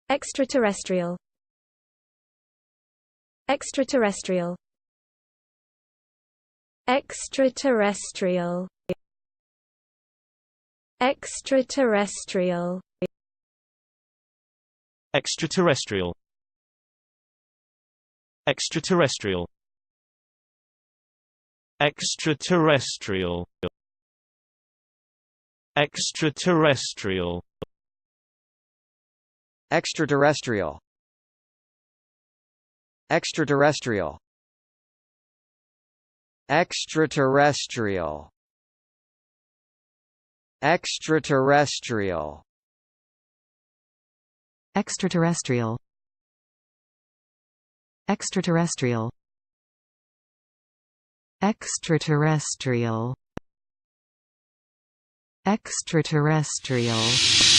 Extraterrestrial. Extraterrestrial. Extraterrestrial. Extraterrestrial. Extraterrestrial. Extraterrestrial. Extraterrestrial. Extraterrestrial. Extraterrestrial. Extraterrestrial. Extraterrestrial. Extraterrestrial. Extraterrestrial. Extraterrestrial. Extraterrestrial. Extraterrestrial.